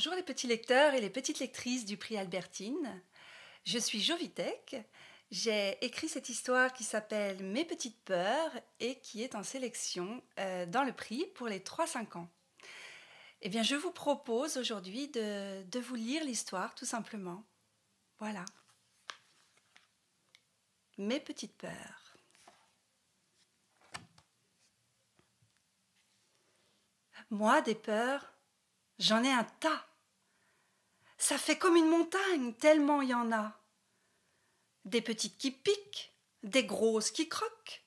Bonjour les petits lecteurs et les petites lectrices du prix Albertine. Je suis Jovitech. J'ai écrit cette histoire qui s'appelle Mes petites peurs et qui est en sélection dans le prix pour les 3-5 ans. Eh bien, je vous propose aujourd'hui de vous lire l'histoire tout simplement. Voilà. Mes petites peurs. Moi, des peurs, j'en ai un tas. Ça fait comme une montagne, tellement il y en a. Des petites qui piquent, des grosses qui croquent,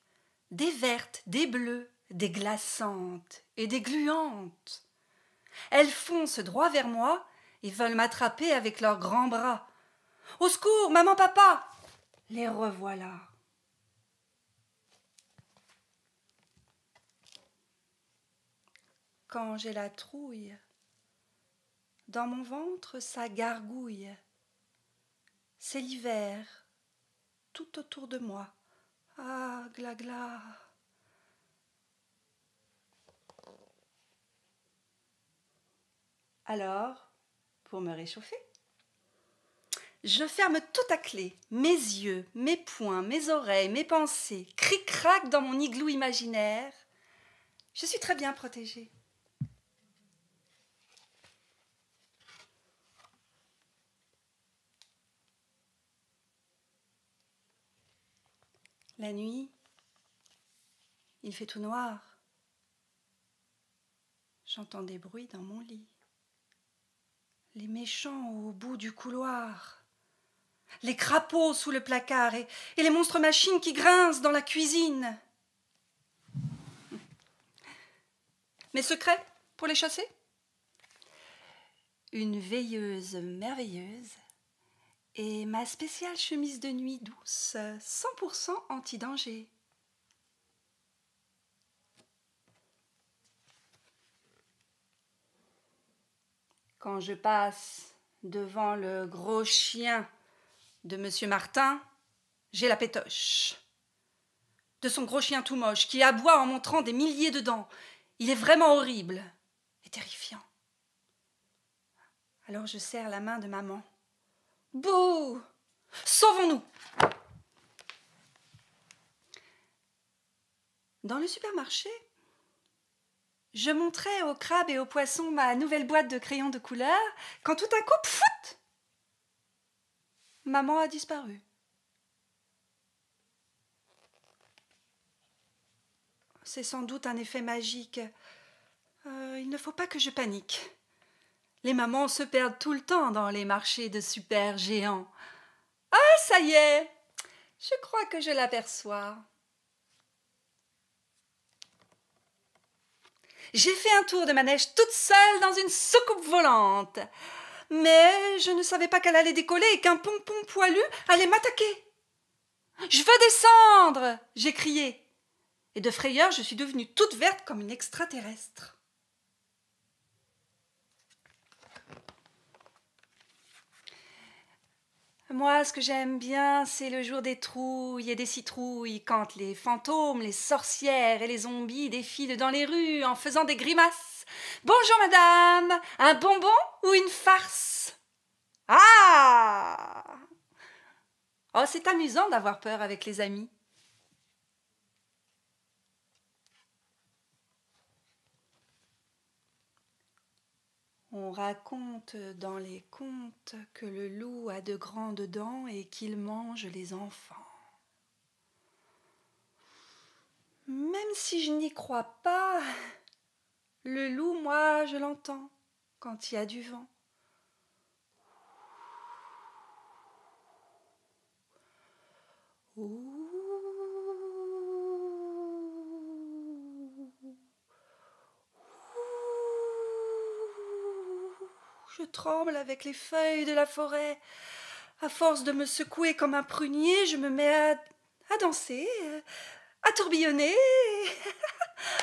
des vertes, des bleues, des glaçantes et des gluantes. Elles foncent droit vers moi et veulent m'attraper avec leurs grands bras. « Au secours, maman, papa !» Les revoilà. Quand j'ai la trouille, dans mon ventre ça gargouille. C'est l'hiver, tout autour de moi. Ah, gla gla. Alors, pour me réchauffer, je ferme tout à clé, mes yeux, mes poings, mes oreilles, mes pensées, cric-crac dans mon igloo imaginaire. Je suis très bien protégée. La nuit, il fait tout noir. J'entends des bruits dans mon lit. Les méchants au bout du couloir. Les crapauds sous le placard et les monstres machines qui grincent dans la cuisine. Mes secrets pour les chasser? Une veilleuse merveilleuse et ma spéciale chemise de nuit douce, 100% anti-danger. Quand je passe devant le gros chien de Monsieur Martin, j'ai la pétoche. De son gros chien tout moche qui aboie en montrant des milliers de dents. Il est vraiment horrible et terrifiant. Alors je serre la main de maman. Bouh! Sauvons-nous! Dans le supermarché, je montrais aux crabes et aux poissons ma nouvelle boîte de crayons de couleur quand tout à coup, pfout! Maman a disparu. C'est sans doute un effet magique. Il ne faut pas que je panique. Les mamans se perdent tout le temps dans les marchés de super géants. Ah, ça y est! Je crois que je l'aperçois. J'ai fait un tour de manège toute seule dans une soucoupe volante. Mais je ne savais pas qu'elle allait décoller et qu'un pompon poilu allait m'attaquer. « Je veux descendre !» j'ai crié. Et de frayeur, je suis devenue toute verte comme une extraterrestre. Moi, ce que j'aime bien, c'est le jour des trouilles et des citrouilles, quand les fantômes, les sorcières et les zombies défilent dans les rues en faisant des grimaces. « Bonjour madame, un bonbon ou une farce ?»« Ah !» Oh, c'est amusant d'avoir peur avec les amis. On raconte dans les contes que le loup a de grandes dents et qu'il mange les enfants. Même si je n'y crois pas, le loup, moi, je l'entends quand il y a du vent. Ouh. Je tremble avec les feuilles de la forêt. À force de me secouer comme un prunier, je me mets à danser, à tourbillonner.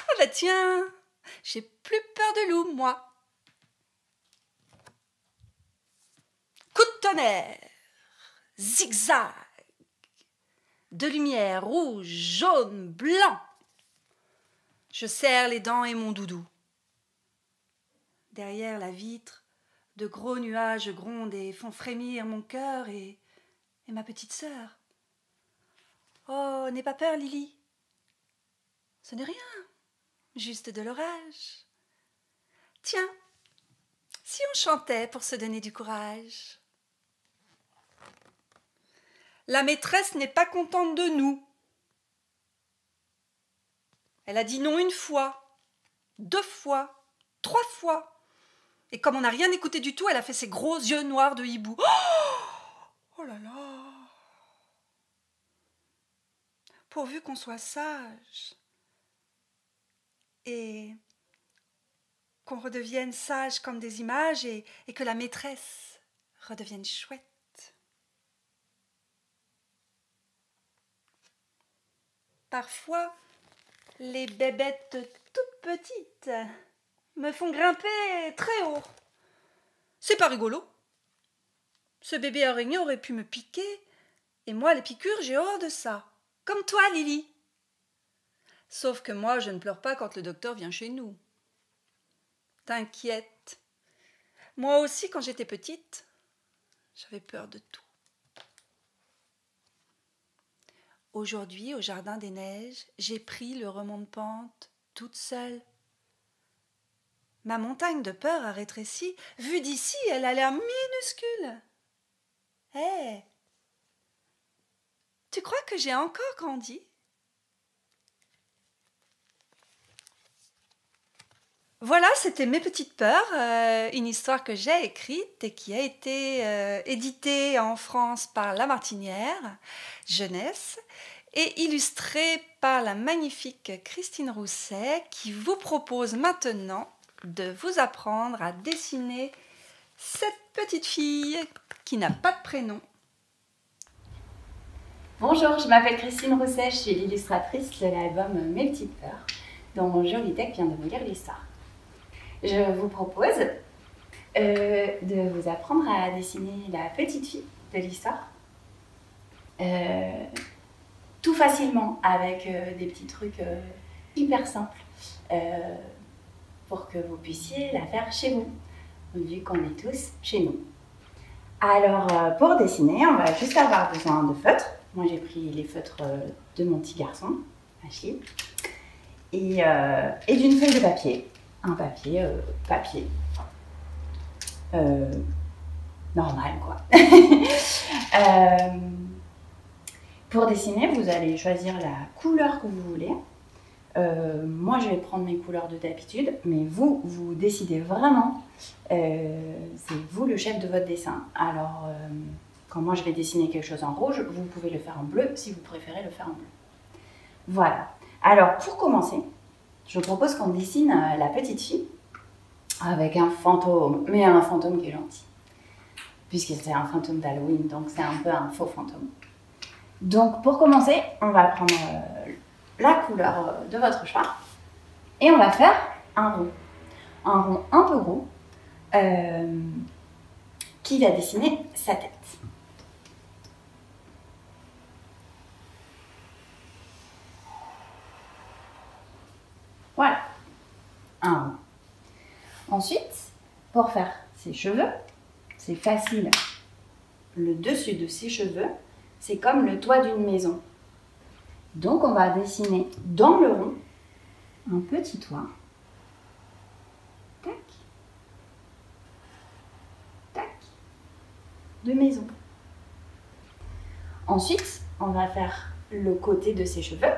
Ah bah tiens, j'ai plus peur de loup, moi. Coup de tonnerre, zigzag, de lumière rouge, jaune, blanc. Je serre les dents et mon doudou. Derrière la vitre, De gros nuages grondent et font frémir mon cœur et ma petite sœur. Oh, n'aie pas peur, Lily. Ce n'est rien, juste de l'orage. Tiens, si on chantait pour se donner du courage. La maîtresse n'est pas contente de nous. Elle a dit non une fois, 2 fois, 3 fois. Et comme on n'a rien écouté du tout, elle a fait ses gros yeux noirs de hibou. Oh là là! Pourvu qu'on soit sage et qu'on redevienne sage comme des images et que la maîtresse redevienne chouette. Parfois, les bébêtes toutes petites me font grimper très haut. C'est pas rigolo. Ce bébé araignée aurait pu me piquer, et moi, les piqûres, j'ai horreur de ça. Comme toi, Lily. Sauf que moi, je ne pleure pas quand le docteur vient chez nous. T'inquiète. Moi aussi, quand j'étais petite, j'avais peur de tout. Aujourd'hui, au Jardin des Neiges, j'ai pris le remont-de-pente toute seule. Ma montagne de peur a rétréci. Vue d'ici, elle a l'air minuscule. Hé, tu crois que j'ai encore grandi? Voilà, c'était Mes petites peurs, une histoire que j'ai écrite et qui a été éditée en France par La Martinière, jeunesse, et illustrée par la magnifique Christine Rousset, qui vous propose maintenant de vous apprendre à dessiner cette petite fille qui n'a pas de prénom. Bonjour, je m'appelle Christine Rousset, je suis l'illustratrice de l'album Mes petites peurs, dont Jolitech vient de vous lire l'histoire. Je vous propose de vous apprendre à dessiner la petite fille de l'histoire, tout facilement, avec des petits trucs hyper simples, pour que vous puissiez la faire chez vous, vu qu'on est tous chez nous. Alors, pour dessiner, on va juste avoir besoin de feutres. Moi, j'ai pris les feutres de mon petit garçon, Ashley, et d'une feuille de papier. Un papier, normal, quoi. Pour dessiner, vous allez choisir la couleur que vous voulez. Moi, je vais prendre mes couleurs de d'habitude, mais vous décidez vraiment. C'est vous le chef de votre dessin. Alors, quand moi je vais dessiner quelque chose en rouge, vous pouvez le faire en bleu si vous préférez le faire en bleu. Voilà. Alors, pour commencer, je vous propose qu'on dessine la petite fille avec un fantôme, mais un fantôme qui est gentil. Puisque c'est un fantôme d'Halloween, donc c'est un peu un faux fantôme. Donc, pour commencer, on va prendre la couleur de votre choix et on va faire un rond un peu gros qui va dessiner sa tête. Voilà, un rond. Ensuite, pour faire ses cheveux, c'est facile. Le dessus de ses cheveux, c'est comme le toit d'une maison. Donc, on va dessiner dans le rond un petit toit. Tac, tac, de maison. Ensuite, on va faire le côté de ses cheveux.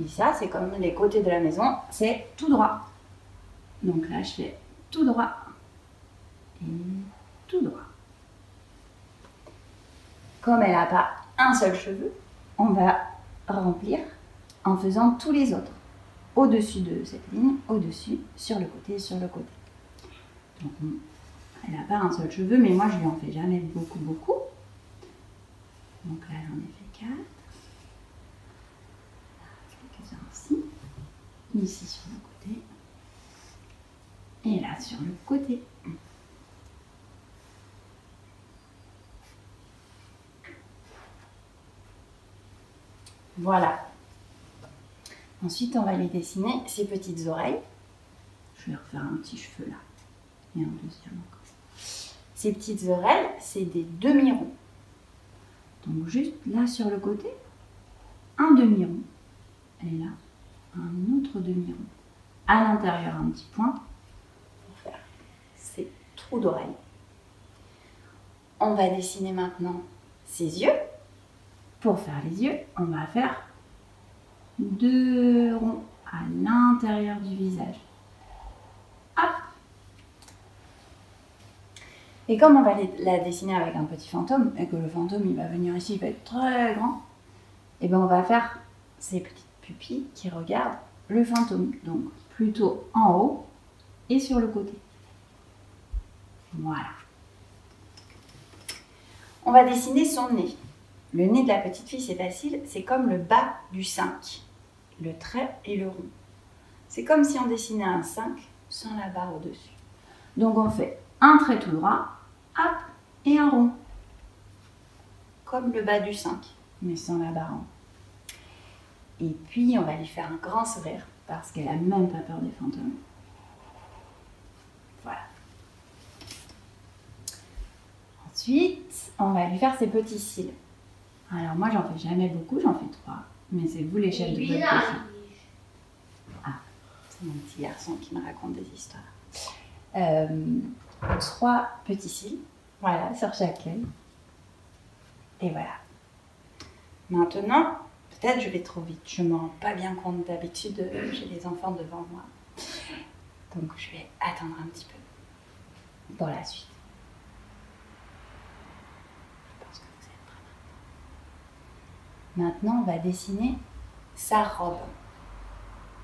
Et ça, c'est comme les côtés de la maison, c'est tout droit. Donc là, je fais tout droit et tout droit. Comme elle n'a pas un seul cheveu, on va remplir en faisant tous les autres. Au-dessus de cette ligne, au-dessus, sur le côté, sur le côté. Donc, elle n'a pas un seul cheveu, mais moi, je lui en fais jamais beaucoup. Donc là, j'en ai fait 4. Quelques-uns ici. Ici, sur le côté. Et là, sur le côté. Voilà. Ensuite, on va lui dessiner ses petites oreilles. Je vais refaire un petit cheveu là. et un deuxième encore. Ces petites oreilles, c'est des demi-ronds. Donc juste là sur le côté, un demi-rond. Et là, un autre demi-rond. À l'intérieur, un petit point pour faire ces trous d'oreilles. On va dessiner maintenant ses yeux. Pour faire les yeux, on va faire 2 ronds à l'intérieur du visage. Hop. Et comme on va la dessiner avec un petit fantôme, et que le fantôme il va venir ici, il va être très grand, et bien on va faire ces petites pupilles qui regardent le fantôme. Donc plutôt en haut et sur le côté. Voilà. On va dessiner son nez. Le nez de la petite fille, c'est facile, c'est comme le bas du 5. Le trait et le rond. C'est comme si on dessinait un 5 sans la barre au-dessus. Donc on fait un trait tout droit, hop, et un rond. Comme le bas du 5, mais sans la barre en haut. Et puis on va lui faire un grand sourire, parce qu'elle n'a même pas peur des fantômes. Voilà. Ensuite, on va lui faire ses petits cils. Alors moi, j'en fais jamais beaucoup, j'en fais 3. Mais c'est vous les chefs de votre dessin. Ah, c'est mon petit garçon qui me raconte des histoires. 3 petits cils, voilà, sur chaque œil. Et voilà. Maintenant, peut-être je vais trop vite. Je ne me rends pas bien compte d'habitude, j'ai les enfants devant moi. Donc je vais attendre un petit peu pour la suite. Je pense que vous êtes prêts maintenant. Maintenant, on va dessiner sa robe.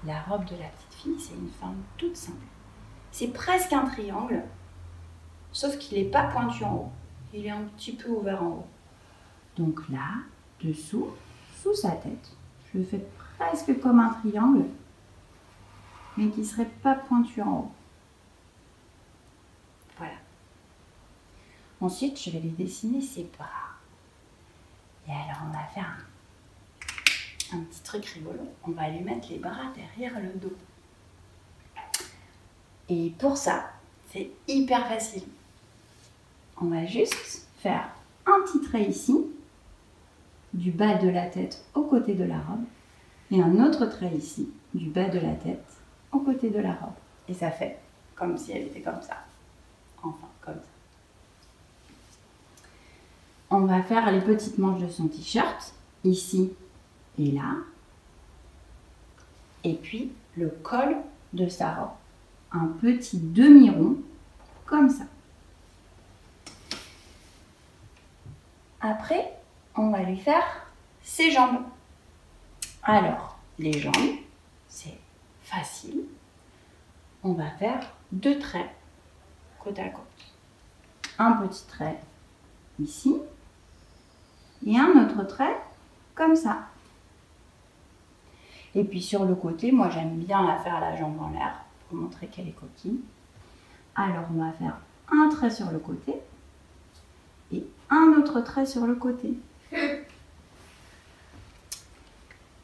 La robe de la petite fille, c'est une forme toute simple. C'est presque un triangle, sauf qu'il n'est pas pointu en haut. Il est un petit peu ouvert en haut. Donc là, dessous, sous sa tête, je le fais presque comme un triangle, mais qui ne serait pas pointu en haut. Voilà. Ensuite, je vais lui dessiner ses bras. Et alors, on va faire un petit truc rigolo. On va lui mettre les bras derrière le dos. Et pour ça, c'est hyper facile. On va juste faire un petit trait ici, du bas de la tête au côté de la robe, et un autre trait ici, du bas de la tête au côté de la robe. Et ça fait comme si elle était comme ça. Enfin, comme ça. On va faire les petites manches de son t-shirt, ici et là. Et puis le col de sa robe. Un petit demi-rond, comme ça. Après, on va lui faire ses jambes. Alors, les jambes, c'est facile. On va faire 2 traits côte à côte. Un petit trait ici et un autre trait comme ça. Et puis sur le côté, moi j'aime bien la faire la jambe en l'air pour montrer qu'elle est coquine. Alors on va faire un trait sur le côté et un autre trait sur le côté.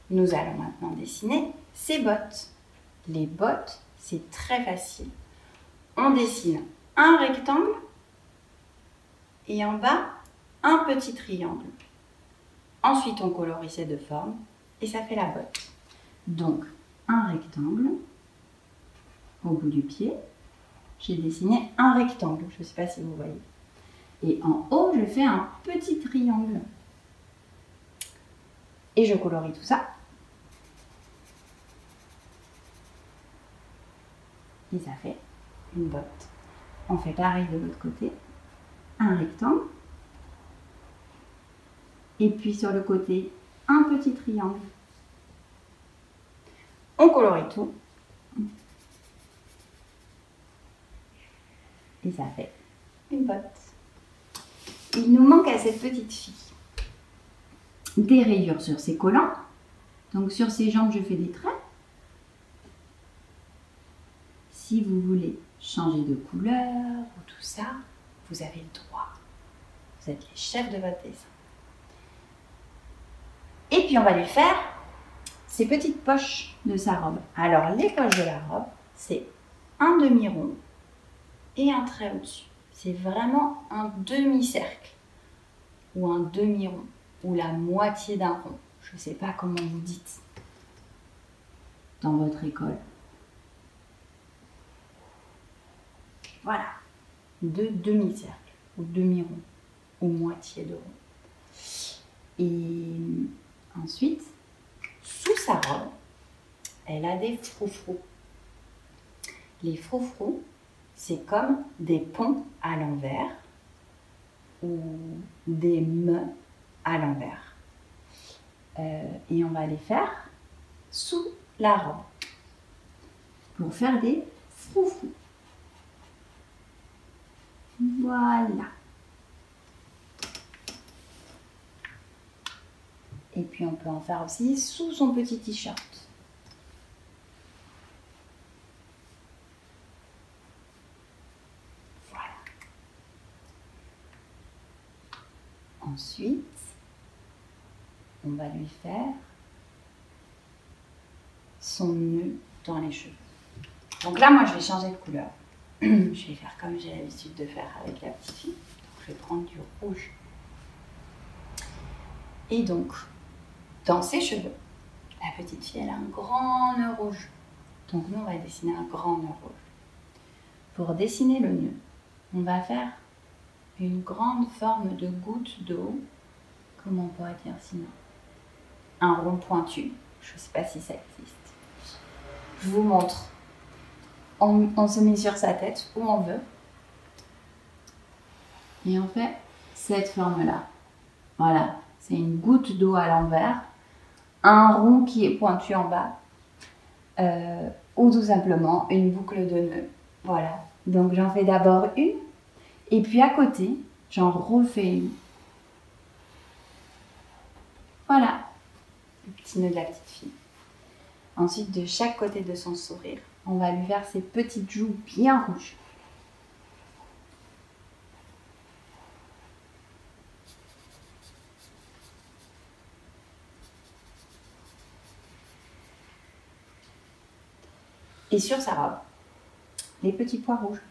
Nous allons maintenant dessiner ses bottes. Les bottes, c'est très facile. On dessine un rectangle et en bas, un petit triangle. Ensuite, on colorie ces 2 formes et ça fait la botte. Donc, un rectangle au bout du pied. J'ai dessiné un rectangle, je ne sais pas si vous voyez. Et en haut, je fais un petit triangle. Et je colorie tout ça. Et ça fait une botte. On fait pareil de l'autre côté. Un rectangle. Et puis sur le côté, un petit triangle. On colorie tout. Et ça fait une botte. Il nous manque à cette petite fille des rayures sur ses collants. Donc sur ses jambes, je fais des traits. Si vous voulez changer de couleur ou tout ça, vous avez le droit. Vous êtes les chefs de votre dessin. Et puis on va lui faire ses petites poches de sa robe. Alors les poches de la robe, c'est un demi-rond et un trait au-dessus. C'est vraiment un demi-cercle ou un demi-rond ou la moitié d'un rond. Je ne sais pas comment vous dites dans votre école. Voilà, 2 demi-cercles ou demi-ronds ou moitié de rond. Et ensuite, sous sa robe, elle a des froufrous. Les froufrous, c'est comme des ponts à l'envers ou des me à l'envers. Et on va les faire sous la robe pour faire des froufrous. Voilà. Et puis on peut en faire aussi sous son petit t-shirt. Voilà. Ensuite, on va lui faire son nœud dans les cheveux. Donc là, moi, je vais changer de couleur. Je vais faire comme j'ai l'habitude de faire avec la petite fille. Donc, je vais prendre du rouge. Et donc, dans ses cheveux, la petite fille, elle a un grand nœud rouge. Donc, nous, on va dessiner un grand nœud rouge. Pour dessiner le nœud, on va faire une grande forme de goutte d'eau. Comment on pourrait dire sinon? Un rond pointu. Je ne sais pas si ça existe. Je vous montre. On se met sur sa tête où on veut. Et on fait cette forme-là. Voilà, c'est une goutte d'eau à l'envers, un rond qui est pointu en bas, ou tout simplement une boucle de nœud. Voilà, donc j'en fais d'abord une, et puis à côté, j'en refais une. Voilà, le petit nœud de la petite fille. Ensuite, de chaque côté de son sourire, on va lui faire ses petites joues bien rouges. Et sur sa robe, les petits pois rouges.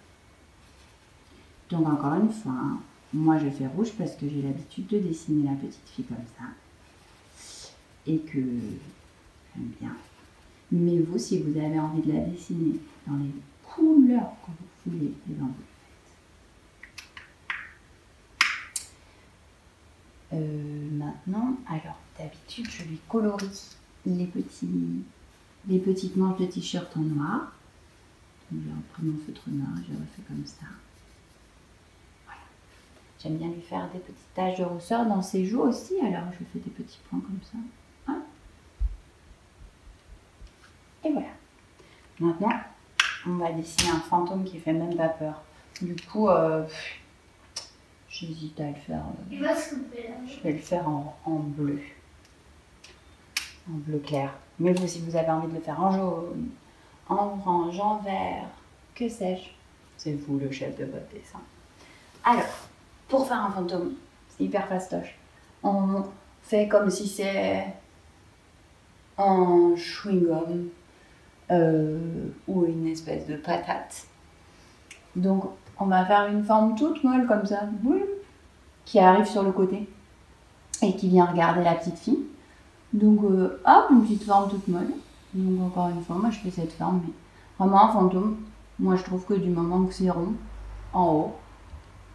Donc encore une fois, hein, moi je fais rouge parce que j'ai l'habitude de dessiner la petite fille comme ça. Et que j'aime bien. Mais vous, si vous avez envie de la dessiner dans les couleurs que vous voulez, et ben vous le faites. Maintenant, alors d'habitude, je lui colorie les petites manches de t-shirt en noir. Donc j'ai repris mon feutre noir, je le refais comme ça. Voilà. J'aime bien lui faire des petites taches de rousseur dans ses joues aussi, alors je fais des petits points comme ça. Hein. Et voilà. Maintenant, on va dessiner un fantôme qui fait même pas peur. Du coup, j'hésite à le faire. Je vais le faire en bleu. En bleu clair. Mais vous, si vous avez envie de le faire en jaune, en orange, en vert, que sais-je, c'est vous le chef de votre dessin. Alors, pour faire un fantôme, c'est hyper fastoche. On fait comme si c'est un chewing-gum ou une espèce de patate. Donc, on va faire une forme toute molle comme ça, qui arrive sur le côté et qui vient regarder la petite fille. Donc, hop, une petite forme toute molle. Donc, encore une fois, moi je fais cette forme, mais vraiment un fantôme, moi je trouve que du moment que c'est rond, en haut,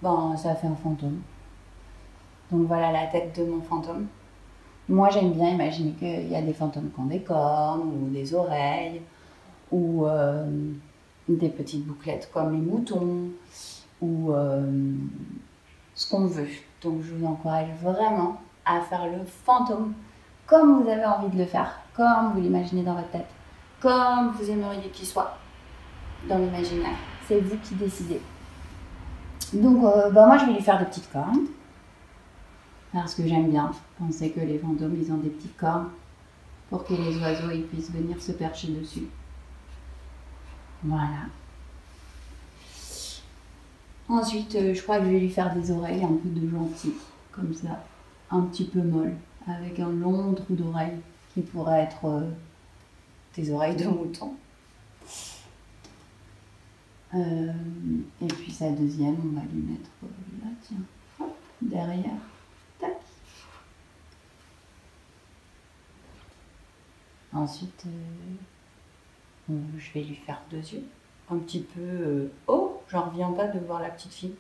ben ça fait un fantôme. Donc voilà la tête de mon fantôme. Moi j'aime bien imaginer qu'il y a des fantômes qui ont des cornes, ou des oreilles, ou des petites bouclettes comme les moutons, ou ce qu'on veut. Donc je vous encourage vraiment à faire le fantôme comme vous avez envie de le faire, comme vous l'imaginez dans votre tête, comme vous aimeriez qu'il soit dans l'imaginaire. C'est vous qui décidez. Donc moi je vais lui faire des petites cornes, parce que j'aime bien penser que les fantômes ils ont des petites cornes pour que les oiseaux ils puissent venir se percher dessus. Voilà. Ensuite, je crois que je vais lui faire des oreilles un peu de gentil, comme ça, un petit peu molles, avec un long trou d'oreille qui pourrait être des oreilles de mouton. Et puis sa deuxième, on va lui mettre là, tiens, hop, derrière. Tac. Ensuite, je vais lui faire 2 yeux. Un petit peu... Oh, j'en reviens pas de voir la petite fille.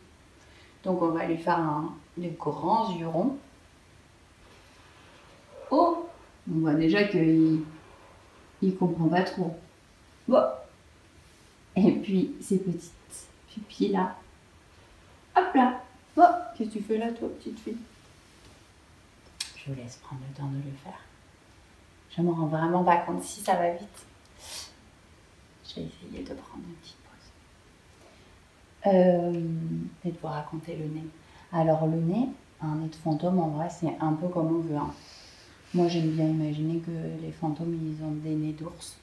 Donc on va lui faire des grands yeux ronds. Oh, on voit déjà qu'il comprend pas trop. Bon. Et puis ces petites pupilles là. Hop là. Oh, qu'est-ce que tu fais là toi, petite fille? Je vous laisse prendre le temps de le faire. Je me rends vraiment pas compte si ça va vite. Je vais essayer de prendre une petite pause. Et de vous raconter le nez. Alors le nez, un nez de fantôme, en vrai, c'est un peu comme on veut. Hein. Moi, j'aime bien imaginer que les fantômes, ils ont des nez d'ours.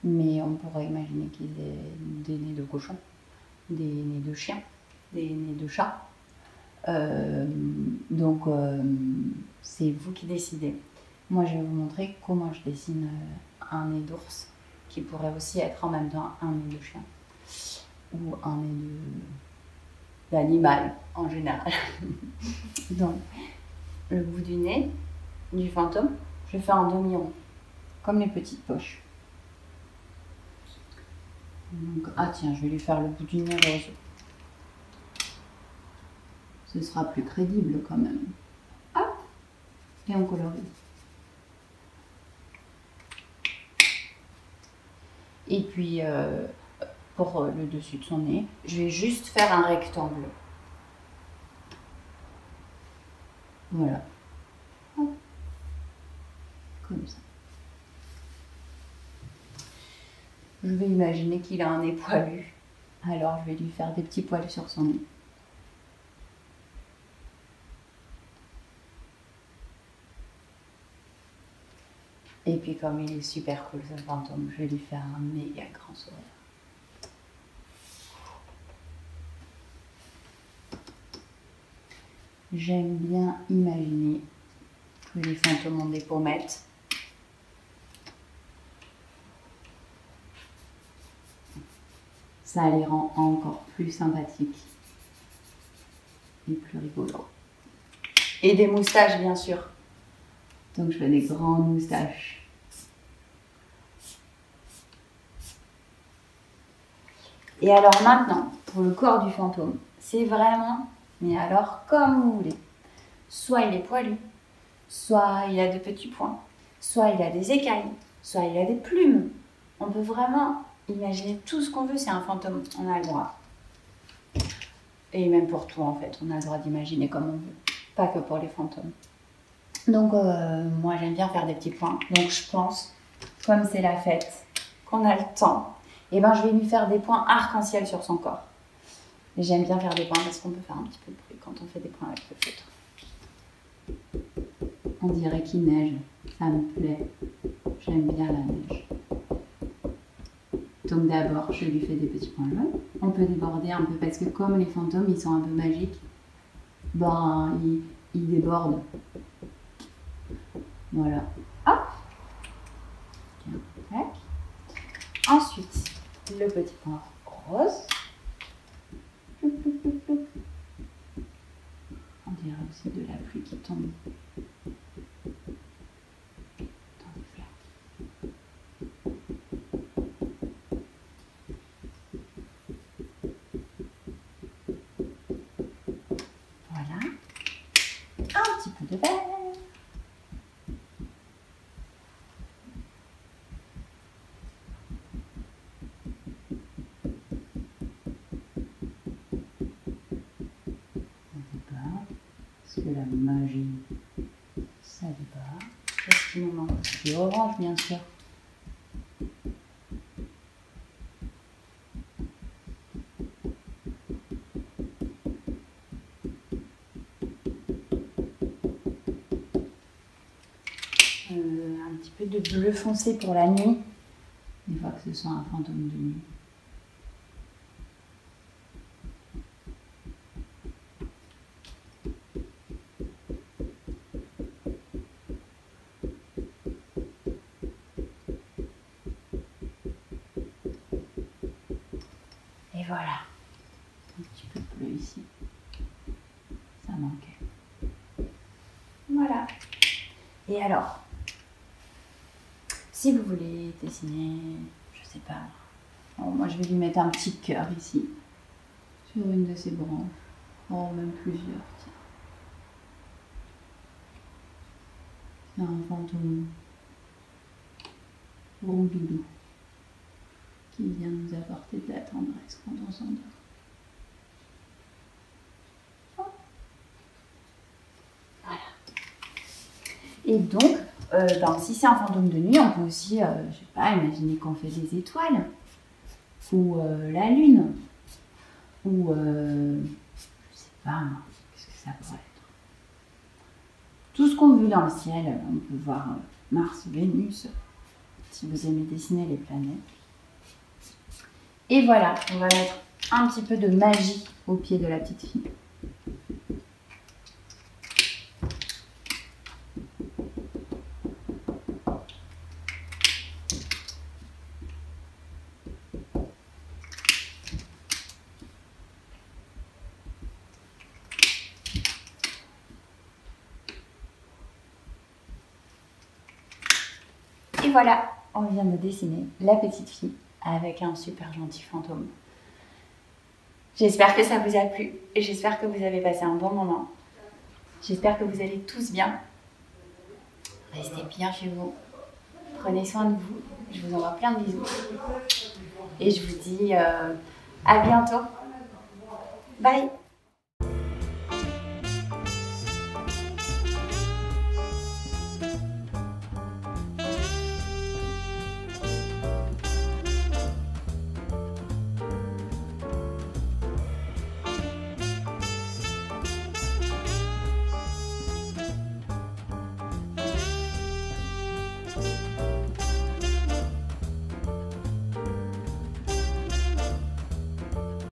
Mais on pourrait imaginer qu'ils aient des nez de cochon, des nez de chien, des nez de chat. Donc, c'est vous qui décidez. Moi, je vais vous montrer comment je dessine un nez d'ours, qui pourrait aussi être en même temps un nez de chien, ou un nez d'animal en général. Donc, le bout du nez du fantôme, je fais un demi-rond, comme les petites poches. Donc, ah tiens, je vais lui faire le bout du nez rose. Ce sera plus crédible quand même. Hop, et on colorie. Et puis, pour le dessus de son nez, je vais juste faire un rectangle. Voilà. Hop. Comme ça. Je vais imaginer qu'il a un nez poilu. Alors, je vais lui faire des petits poils sur son nez. Et puis, comme il est super cool, ce fantôme, je vais lui faire un méga grand sourire. J'aime bien imaginer que les fantômes ont des pommettes. Ça les rend encore plus sympathiques et plus rigolos. Et des moustaches, bien sûr. Donc je fais des grandes moustaches. Et alors maintenant, pour le corps du fantôme, c'est vraiment, mais alors comme vous voulez. Soit il est poilu, soit il a de petits points, soit il a des écailles, soit il a des plumes. On peut vraiment imaginer tout ce qu'on veut, c'est un fantôme, on a le droit. Et même pour tout en fait, on a le droit d'imaginer comme on veut, pas que pour les fantômes. Donc moi j'aime bien faire des petits points, donc je pense, comme c'est la fête, qu'on a le temps, et ben je vais lui faire des points arc-en-ciel sur son corps. Et j'aime bien faire des points parce qu'on peut faire un petit peu de bruit quand on fait des points avec le feutre. On dirait qu'il neige, ça me plaît, j'aime bien la neige. Donc d'abord, je lui fais des petits points jaunes. On peut déborder un peu parce que comme les fantômes, ils sont un peu magiques, ben, ils débordent. Voilà. Hop. Tiens, tac. Ensuite, le petit point rose. On dirait aussi de la pluie qui tombe. Voilà. Un petit peu de vert. Parce que la magie, ça déborde. Qu'est-ce qui nous manque? Du orange, bien sûr. Un petit peu de bleu foncé pour la nuit. Une fois que ce soit un fantôme de nuit. petit peu bleu ici. Ça manquait. Voilà. Et alors, si vous voulez dessiner, je sais pas, moi je vais lui mettre un petit cœur ici, sur une de ces branches. Oh, même plusieurs, tiens. C'est un fantôme rondoudou qui vient nous apporter de la tendresse quand on s'endort. Oh. Voilà. Et donc, si c'est un fantôme de nuit, on peut aussi, je sais pas, imaginer qu'on fait des étoiles, ou la lune, ou je sais pas, qu'est-ce que ça pourrait être. Tout ce qu'on veut dans le ciel, on peut voir Mars, Vénus, si vous aimez dessiner les planètes. Et voilà, on va mettre un petit peu de magie au pied de la petite fille. Et voilà, on vient de dessiner la petite fille avec un super gentil fantôme. J'espère que ça vous a plu et j'espère que vous avez passé un bon moment. J'espère que vous allez tous bien. Restez bien chez vous. Prenez soin de vous. Je vous envoie plein de bisous. Et je vous dis à bientôt. Bye!